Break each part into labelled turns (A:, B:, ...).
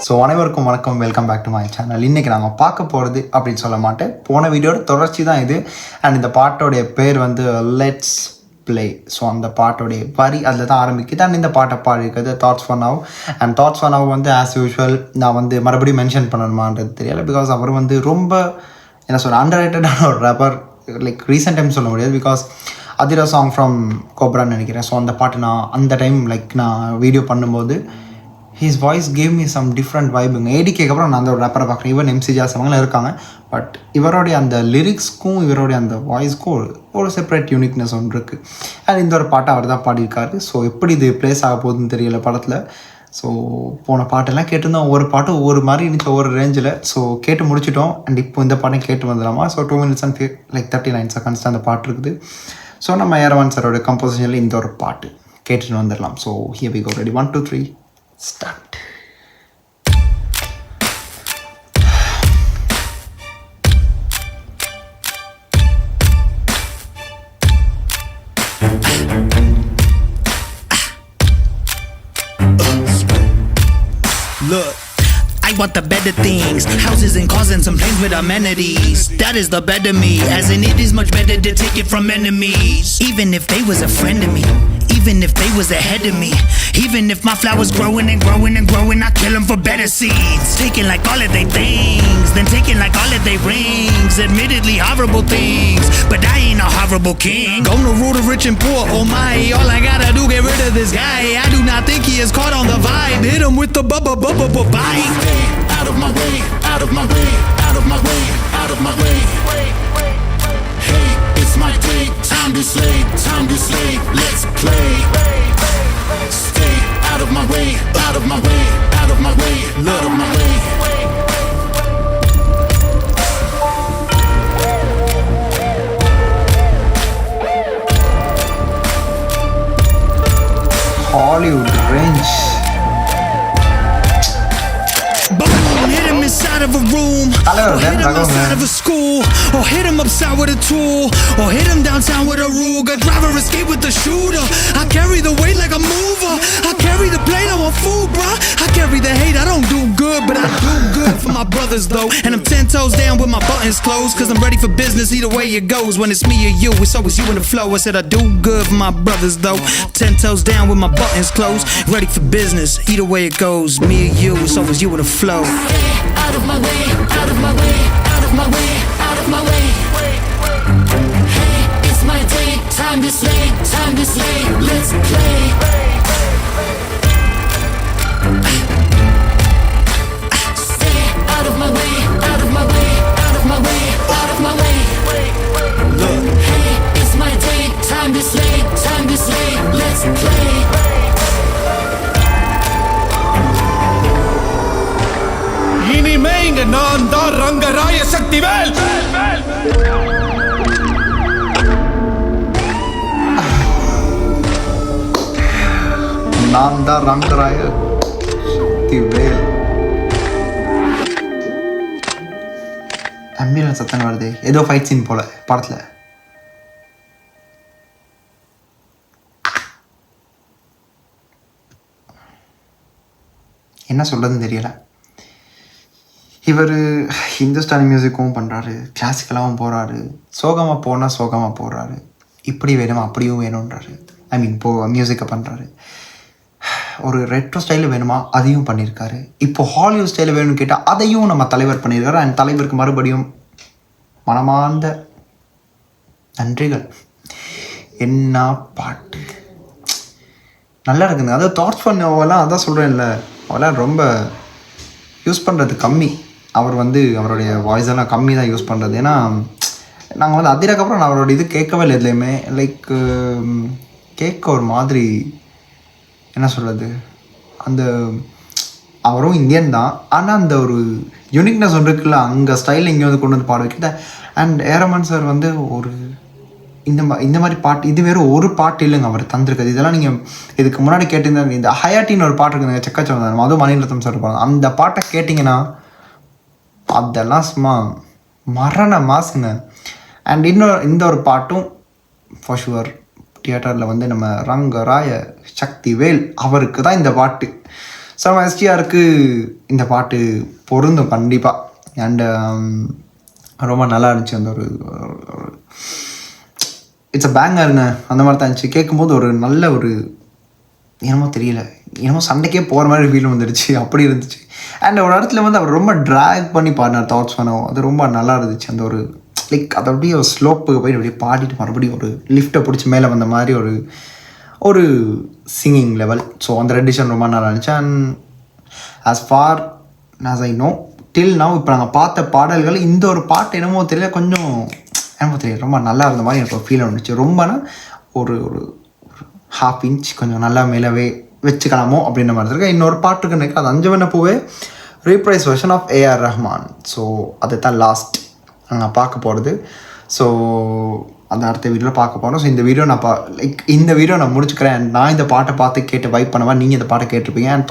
A: So அனைவருக்கும் வணக்கம், welcome back to my channel. இன்றைக்கி நாங்கள் பார்க்க போகிறது அப்படின்னு சொல்ல மாட்டேன், போன வீடியோட தொடர்ச்சி தான் இது. அண்ட் இந்த பாட்டோடைய பேர் வந்து லெட்ஸ் ப்ளே. ஸோ அந்த பாட்டோடைய வரி அதில் தான் ஆரம்பிக்குது. அண்ட் இந்த பாட்டை பாடியிருக்கிறது that's for now. And that's for now வந்து ஆஸ் யூஷுவல் நான் வந்து மறுபடியும் மென்ஷன் பண்ணணுமான்றது தெரியல. பிகாஸ் அவர் வந்து ரொம்ப என்ன சொல்ல அண்டர் ரேட்டடான ஒரு ரேப்பர். லைக் ரீசெண்ட் டைம் சொல்ல முடியாது, பிகாஸ் அதிரா சாங் ஃப்ரம் கோப்ரான்னு நினைக்கிறேன். ஸோ அந்த பாட்டு நான் அந்த டைம் நான் வீடியோ பண்ணும்போது his voice gave me some different வைபுங்க. ஏடிக்கு அப்புறம் நான் அந்த ஒரு ரேப்பரை பார்க்குறேன். ஈவன் எம்சி ஜாஸ் அவங்களாம் இருக்காங்க. பட் இவருடைய அந்த லிரிக்ஸ்க்கும் இவருடைய அந்த வாய்ஸ்க்கும் ஒரு செப்பரேட் யூனிக்னஸ் ஒன்று இருக்குது. அண்ட் இந்த ஒரு பாட்டை அவர் தான் பாடியிருக்காரு. ஸோ எப்படி இது ப்ளேஸ் ஆக போகுதுன்னு தெரியல படத்தில். ஸோ போன பாட்டெல்லாம் கேட்டிருந்தோம், ஒவ்வொரு பாட்டும் ஒவ்வொரு மாதிரி இருந்துச்சு, ஒவ்வொரு ரேஞ்சில். ஸோ கேட்டு முடிச்சிட்டோம். அண்ட் இப்போ இந்த பாட்டையும் கேட்டு வந்துடலாமா? ஸோ 2 minutes and 39 seconds அந்த பாட்டு இருக்குது. ஸோ நம்ம ஏரவான் சாரோட கம்போசிஷனில் இந்த ஒரு பாட்டு கேட்டுட்டு வந்துடலாம். So here we go. Ready, 1 2 3 start.
B: Look, I want the better things, houses and cars and some planes with amenities. That is the better me, as in it is much better to take it from enemies. Even if they was a friend of me, even if they was ahead of me, even if my flowers growing and growing and growing, I kill them for better seeds. Taking like all of they things, then taking like all of they rings. Admittedly horrible things, but I ain't a horrible king. Gonna rule the rich and poor, oh my. All I gotta do, get rid of this guy. I do not think he is caught on the vibe. Hit him with the bite. Out of my way, out of my way, out of my way, out of my way. Hey, it's my day, time to slay, let's play. Stay out of my way, out of my way, out of my way, out of my way.
A: Hollywood range.
B: Hit him inside of a room, or hit him outside of a school, or hit him upside with a tool, or hit him downtown with a Ruger. Driver escape with the shooter. I carry the weight like a mover. I carry the plate, I want food, bruh. I carry the hate, I don't do good, but I do good for my brothers though. And I'm 10 toes down with my buttons closed, cause I'm ready for business either way it goes. When it's me or you, it's always you in the flow. I said I do good for my brothers though. 10 toes down with my buttons closed, ready for business either way it goes. Me or you, it's always you in the flow. Out of my way, out of my way, out of my way, out of my way. Hey, it's my day, time to slay, let's play. Stay out of my way, out of my way, out of my way, out of my way. Look, hey, it's my day, time to slay, let's play.
C: இனிமே இங்க நான் தான் ரங்கராய சக்திவேல்.
A: நான் தான் ரங்கராய Sakthivel. Ambulance சத்தம் வருது, ஏதோ fight scene போல படத்துல. என்ன சொல்றதுன்னு தெரியல. இவர் ஹிந்துஸ்தானி மியூசிக்கும் பண்ணுறாரு, கிளாசிக்கலாகவும் போகிறாரு, சோகமாக போனால் சோகமாக போகிறாரு, இப்படி வேணும் அப்படியும் வேணுன்றாரு. ஐ மீன் மியூசிக்கை பண்ணுறாரு. ஒரு ரெட்ரோ ஸ்டைலில் வேணுமா அதையும் பண்ணியிருக்காரு. இப்போது ஹாலிவுட் ஸ்டைலில் வேணும்னு கேட்டால் அதையும் நம்ம தலைவர் பண்ணியிருக்காரு. அண்ட் தலைவருக்கு மறுபடியும் மனமார்ந்த நன்றிகள். என்ன பாட்டு நல்லா இருக்குங்க. அதாவது தாட்ஸ் பண்ணவெல்லாம் அதான் சொல்கிறேன்ல, அவெல்லாம் ரொம்ப யூஸ் பண்ணுறது கம்மி. அவர் வந்து அவருடைய வாய்ஸ் எல்லாம் கம்மி தான் யூஸ் பண்ணுறது. ஏன்னா நாங்கள் வந்து அதிரக்கப்புறம் நான் அவரோட இது கேட்கவே இல்லை எதுலேயுமே. லைக் கேட்க ஒரு மாதிரி என்ன சொல்கிறது, அந்த அவரும் இந்தியன் தான், ஆனால் அந்த ஒரு யூனிக்னஸ் ஒன்று இருக்குல்ல, அங்கே ஸ்டைல் இங்கே வந்து கொண்டு வந்து பாட வைக்கிட்ட. அண்ட் ஏரமான் சார் வந்து ஒரு இந்த மாதிரி பாட்டு, இது வேறு ஒரு பாட்டு இல்லைங்க அவர் தந்திருக்குது. இதெல்லாம் நீங்கள் இதுக்கு முன்னாடி கேட்டிருந்தாங்க. இந்த ஹயாட்டின்னு ஒரு பாட்டு இருக்குதுங்க, செக்கச்சவந்தார் மது மணிரத்னம் சார் பாருங்க. அந்த பாட்டை கேட்டிங்கன்னா அதெல்லாம் சும்மா மரண மாசுங்க. அண்ட் இந்த ஒரு பாட்டும் ஃபார் ஷுவர் தியேட்டரில் வந்து நம்ம ரங்கராய சக்திவேல் அவருக்கு தான் இந்த பாட்டு. ஸோ நம்ம எஸ்டிஆருக்கு இந்த பாட்டு பொருந்தும் கண்டிப்பாக. அண்டு ரொம்ப நல்லா இருந்துச்சு. அந்த ஒரு இட்ஸ் அ பேங்கருங்க, அந்த மாதிரி தான் இருந்துச்சு. கேட்கும்போது ஒரு நல்ல ஒரு என்னமோ தெரியல, என்னமோ சண்டைக்கே போகிற மாதிரி ஃபீல் வந்துடுச்சு, அப்படி இருந்துச்சு. அண்ட் ஒரு இடத்துல வந்து அவர் ரொம்ப ட்ராக் பண்ணி பாடினார் தாட்ஸ் பண்ணோம், அது ரொம்ப நல்லா இருந்துச்சு. அந்த ஒரு லைக் அதை அப்படியே ஒரு ஸ்லோப்புக்கு போய் அப்படியே பாடிட்டு மறுபடியும் ஒரு லிஃப்ட்டை பிடிச்சி மேலே வந்த மாதிரி ஒரு சிங்கிங் லெவல். ஸோ அந்த ரெடிஷன் ரொம்ப நல்லா இருந்துச்சு. And as for as I know till now இப்போ நாங்கள் பார்த்த பாடல்கள் இந்த ஒரு பாட்டு என்னமோ தெரியல, கொஞ்சம் என்னமோ தெரியல, ரொம்ப நல்லா இருந்த மாதிரி எனக்கு ஒரு ஃபீல் வந்துச்சு. ரொம்பனா ஒரு ½ இன்ச் கொஞ்சம் நல்லா மேலவே வச்சுக்கலாமோ அப்படின்ற மாதிரி இருக்கு. இன்னொரு பாட்டுக்கு எனக்கு அது Anju Vanna Poove reprise version of AR Rahman. So அதை தான் லாஸ்ட் நான் பார்க்க போகிறது. ஸோ அந்த அடுத்த வீடியோவில் பார்க்க போகிறோம். ஸோ இந்த வீடியோ இந்த வீடியோ நான் முடிச்சுக்கிறேன். நான் இந்த பாட்டை பார்த்து கேட்டு வைப் பண்ணுவா, நீங்கள் இந்த பாட்டை கேட்டிருப்பீங்க. அண்ட்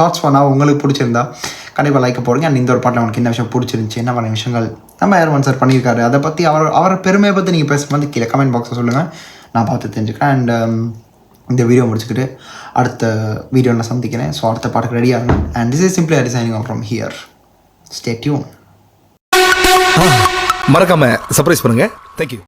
A: தாட்ஸ் பண்ணால் உங்களுக்கு பிடிச்சிருந்தா கண்டிப்பாக லைக் போடுங்க. அண்ட் இந்த ஒரு பாட்டில் உங்களுக்கு என்ன விஷயம் பிடிச்சிருந்துச்சி, என்ன பண்ண விஷயங்கள் நம்ம ஏர்மன் சார் பண்ணியிருக்காரு, அதை பற்றி அவரை பெருமையை பற்றி நீங்கள் பேசும்போது கீழே கமெண்ட் பாக்ஸில் சொல்லுங்கள், நான் பார்த்து தெரிஞ்சுக்கிறேன். அண்ட் இந்த வீடியோ முடிச்சுக்கிட்டு அடுத்த வீடியோ நான் சந்திக்கிறேன். ஸோ அடுத்த பாட்டுக்கு ரெடியாக இருங்க. And this is simply designing off from here. Stay tune.
C: மறக்காம சர்ப்ரைஸ் பண்ணுங்க. தேங்க்யூ.